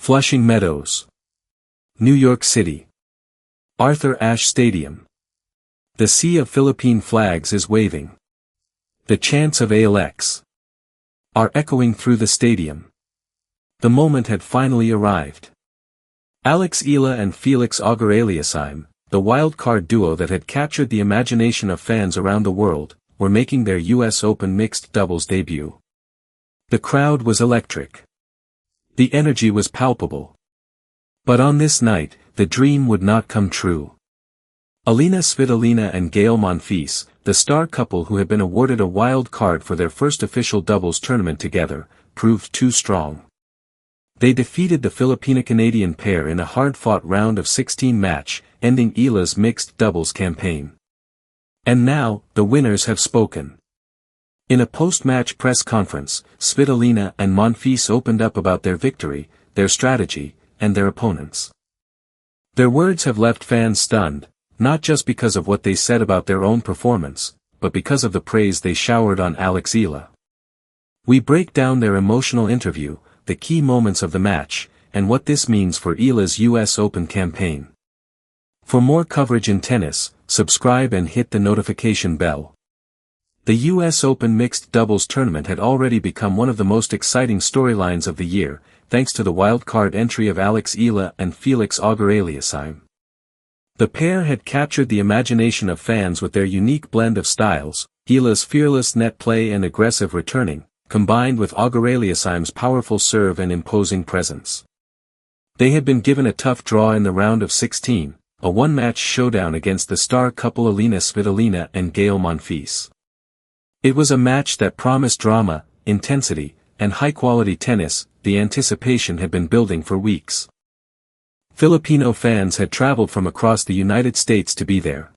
Flushing Meadows, New York City. Arthur Ashe Stadium. The sea of Philippine flags is waving. The chants of Alex are echoing through the stadium. The moment had finally arrived. Alex Eala and Felix Auger-Aliassime, the wildcard duo that had captured the imagination of fans around the world, were making their US Open mixed doubles debut. The crowd was electric. The energy was palpable. But on this night, the dream would not come true. Elina Svitolina and Gaël Monfils, the star couple who had been awarded a wild card for their first official doubles tournament together, proved too strong. They defeated the Filipino-Canadian pair in a hard-fought round of 16 match, ending Eala's mixed doubles campaign. And now, the winners have spoken. In a post-match press conference, Svitolina and Monfils opened up about their victory, their strategy, and their opponents. Their words have left fans stunned, not just because of what they said about their own performance, but because of the praise they showered on Alex Eala. We break down their emotional interview, the key moments of the match, and what this means for Eala's US Open campaign. For more coverage in tennis, subscribe and hit the notification bell. The US Open mixed doubles tournament had already become one of the most exciting storylines of the year, thanks to the wildcard entry of Alex Eala and Felix Auger-Aliassime. The pair had captured the imagination of fans with their unique blend of styles, Eala's fearless net play and aggressive returning, combined with Auger-Aliassime's powerful serve and imposing presence. They had been given a tough draw in the round of 16, a one-match showdown against the star couple Elina Svitolina and Gaël Monfils. It was a match that promised drama, intensity, and high-quality tennis. The anticipation had been building for weeks. Filipino fans had traveled from across the United States to be there.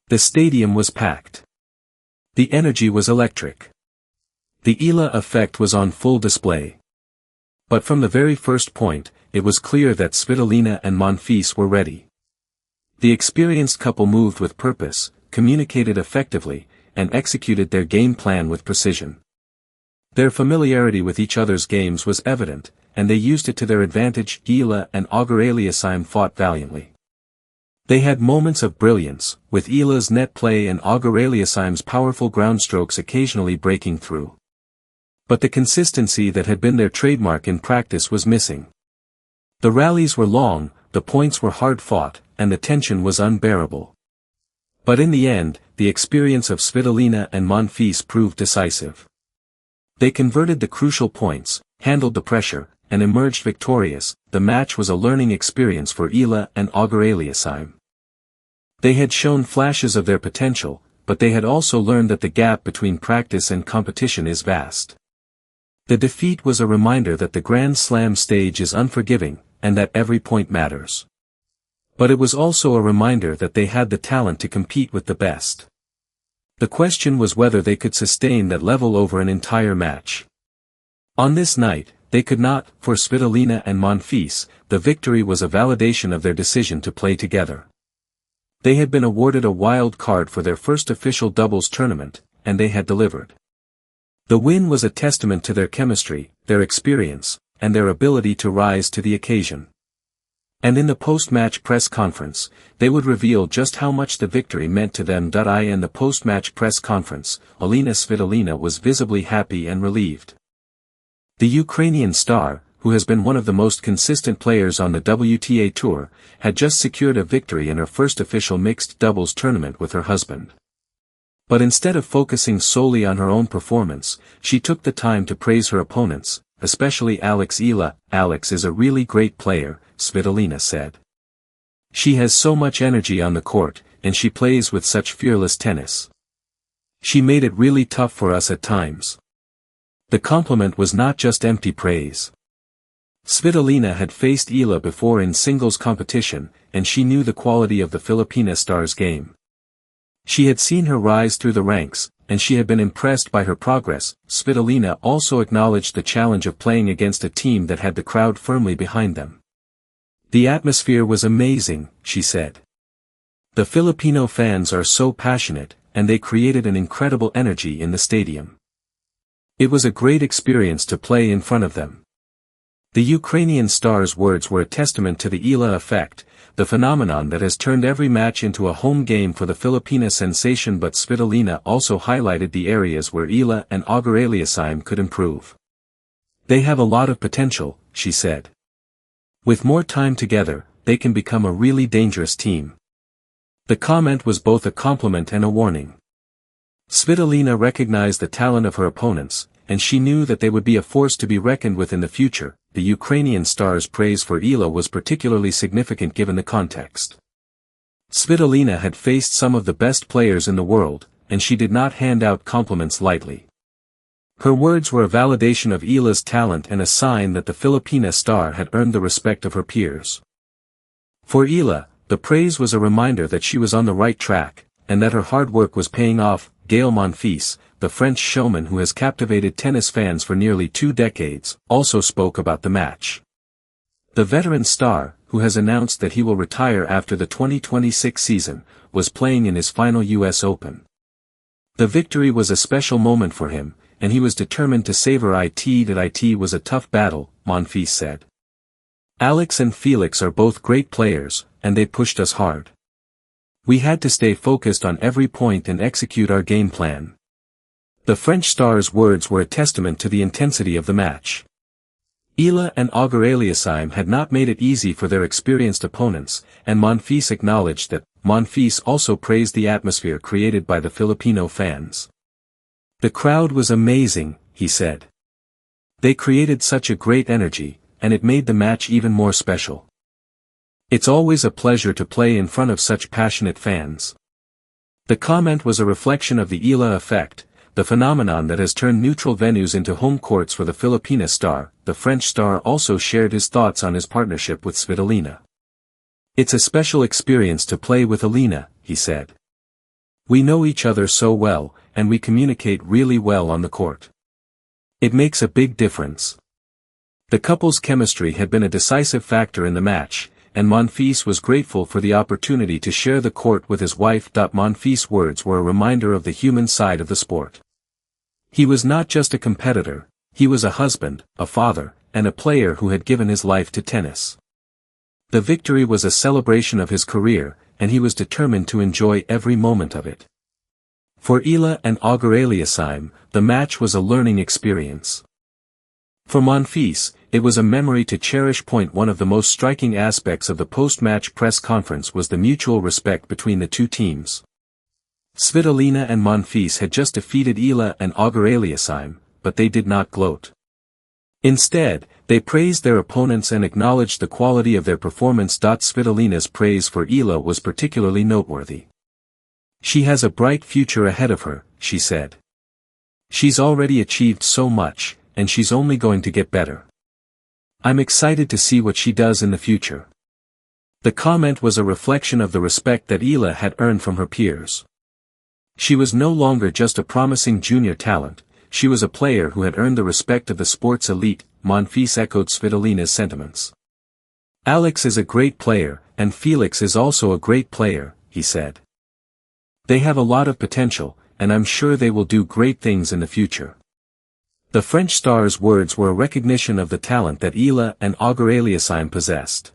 The stadium was packed. The energy was electric. The Eala effect was on full display. But from the very first point, it was clear that Svitolina and Monfils were ready. The experienced couple moved with purpose, communicated effectively, and executed their game plan with precision. Their familiarity with each other's games was evident, and they used it to their advantage. Eala and Auger-Aliassime fought valiantly. They had moments of brilliance, with Eala's net play and Auger-Aliassime's powerful ground strokes occasionally breaking through. But the consistency that had been their trademark in practice was missing. The rallies were long, the points were hard-fought, and the tension was unbearable. But in the end, the experience of Svitolina and Monfils proved decisive. They converted the crucial points, handled the pressure, and emerged victorious. The match was a learning experience for Eala and Auger-Aliassime. They had shown flashes of their potential, but they had also learned that the gap between practice and competition is vast. The defeat was a reminder that the Grand Slam stage is unforgiving, and that every point matters. But it was also a reminder that they had the talent to compete with the best. The question was whether they could sustain that level over an entire match. On this night, they could not. For Svitolina and Monfils, the victory was a validation of their decision to play together. They had been awarded a wild card for their first official doubles tournament, and they had delivered. The win was a testament to their chemistry, their experience, and their ability to rise to the occasion. And in the post-match press conference, they would reveal just how much the victory meant to them. In the post-match press conference, Elina Svitolina was visibly happy and relieved. The Ukrainian star, who has been one of the most consistent players on the WTA Tour, had just secured a victory in her first official mixed doubles tournament with her husband. But instead of focusing solely on her own performance, she took the time to praise her opponents, especially Alex Eala. "Alex is a really great player," Svitolina said. "She has so much energy on the court, and she plays with such fearless tennis. She made it really tough for us at times." The compliment was not just empty praise. Svitolina had faced Eala before in singles competition, and she knew the quality of the Filipina star's game. She had seen her rise through the ranks, and she had been impressed by her progress. Svitolina also acknowledged the challenge of playing against a team that had the crowd firmly behind them. "The atmosphere was amazing," she said. "The Filipino fans are so passionate, and they created an incredible energy in the stadium. It was a great experience to play in front of them." The Ukrainian star's words were a testament to the Eala effect, the phenomenon that has turned every match into a home game for the Filipino sensation, but Svitolina also highlighted the areas where Eala and Auger-Aliassime could improve. They have a lot of potential, she said. With more time together, they can become a really dangerous team. The comment was both a compliment and a warning. Svitolina recognized the talent of her opponents, and she knew that they would be a force to be reckoned with in the future. The Ukrainian star's praise for Eala was particularly significant given the context. Svitolina had faced some of the best players in the world, and she did not hand out compliments lightly. Her words were a validation of Eala's talent and a sign that the Filipina star had earned the respect of her peers. For Eala, the praise was a reminder that she was on the right track, and that her hard work was paying off. Gaël Monfils, the French showman who has captivated tennis fans for nearly 2 decades, also spoke about the match. The veteran star, who has announced that he will retire after the 2026 season, was playing in his final US Open. The victory was a special moment for him, and he was determined to savor it. It was a tough battle, Monfils said. Alex and Felix are both great players, and they pushed us hard. We had to stay focused on every point and execute our game plan. The French star's words were a testament to the intensity of the match. Eala and Auger-Aliassime had not made it easy for their experienced opponents, and Monfils acknowledged that. Monfils also praised the atmosphere created by the Filipino fans. The crowd was amazing, he said. They created such a great energy, and it made the match even more special. It's always a pleasure to play in front of such passionate fans. The comment was a reflection of the Eala effect, the phenomenon that has turned neutral venues into home courts for the Filipina star. The French star also shared his thoughts on his partnership with Svitolina. It's a special experience to play with Elina, he said. We know each other so well, and we communicate really well on the court. It makes a big difference. The couple's chemistry had been a decisive factor in the match, and Monfils was grateful for the opportunity to share the court with his wife. Monfils' words were a reminder of the human side of the sport. He was not just a competitor, he was a husband, a father, and a player who had given his life to tennis. The victory was a celebration of his career, and he was determined to enjoy every moment of it. For Eala and Auger-Aliassime, the match was a learning experience. For Monfils, it was a memory to cherish. One of the most striking aspects of the post-match press conference was the mutual respect between the two teams. Svitolina and Monfils had just defeated Eala and Auger-Aliassime, but they did not gloat. Instead, they praised their opponents and acknowledged the quality of their performance. Svitolina's praise for Eala was particularly noteworthy. She has a bright future ahead of her, she said. She's already achieved so much, and she's only going to get better. I'm excited to see what she does in the future. The comment was a reflection of the respect that Eala had earned from her peers. She was no longer just a promising junior talent, she was a player who had earned the respect of the sports elite. Monfils echoed Svitolina's sentiments. Alex is a great player, and Felix is also a great player, he said. They have a lot of potential, and I'm sure they will do great things in the future. The French star's words were a recognition of the talent that Eala and Auger-Aliassime possessed.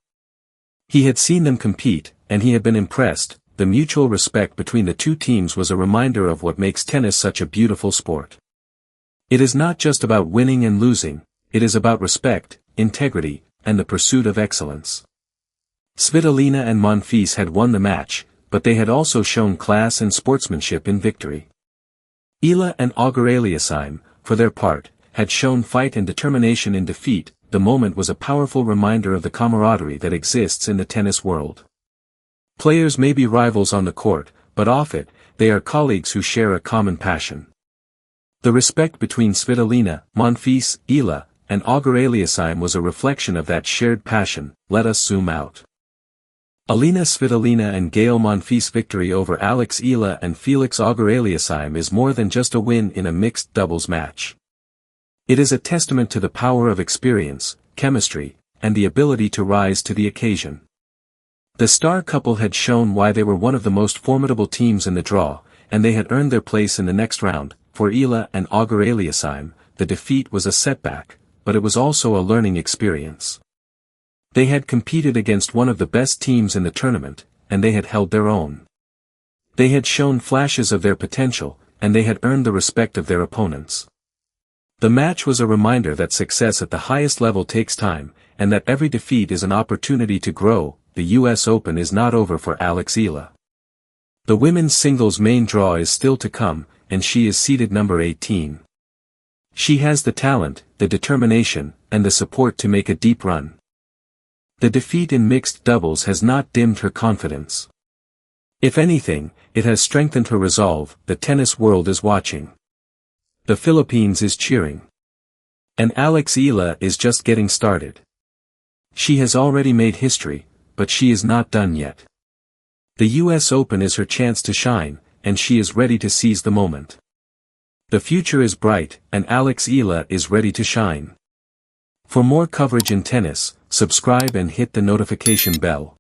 He had seen them compete, and he had been impressed. The mutual respect between the two teams was a reminder of what makes tennis such a beautiful sport. It is not just about winning and losing, it is about respect, integrity, and the pursuit of excellence. Svitolina and Monfils had won the match, but they had also shown class and sportsmanship in victory. Eala and Auger-Aliassime, for their part, had shown fight and determination in defeat. The moment was a powerful reminder of the camaraderie that exists in the tennis world. Players may be rivals on the court, but off it, they are colleagues who share a common passion. The respect between Svitolina, Monfils, Eala, and Auger-Aliassime was a reflection of that shared passion. Let us zoom out. Elina Svitolina and Gaël Monfils' victory over Alex Eala and Felix Auger-Aliassime is more than just a win in a mixed doubles match. It is a testament to the power of experience, chemistry, and the ability to rise to the occasion. The star couple had shown why they were one of the most formidable teams in the draw, and they had earned their place in the next round. For Eala and Auger-Aliassime, the defeat was a setback, but it was also a learning experience. They had competed against one of the best teams in the tournament, and they had held their own. They had shown flashes of their potential, and they had earned the respect of their opponents. The match was a reminder that success at the highest level takes time, and that every defeat is an opportunity to grow. The US Open is not over for Alex Eala. The women's singles main draw is still to come, and she is seeded number 18. She has the talent, the determination, and the support to make a deep run. The defeat in mixed doubles has not dimmed her confidence. If anything, it has strengthened her resolve. The tennis world is watching. The Philippines is cheering. And Alex Eala is just getting started. She has already made history, but she is not done yet. The US Open is her chance to shine, and she is ready to seize the moment. The future is bright, and Alex Eala is ready to shine. For more coverage in tennis, subscribe and hit the notification bell.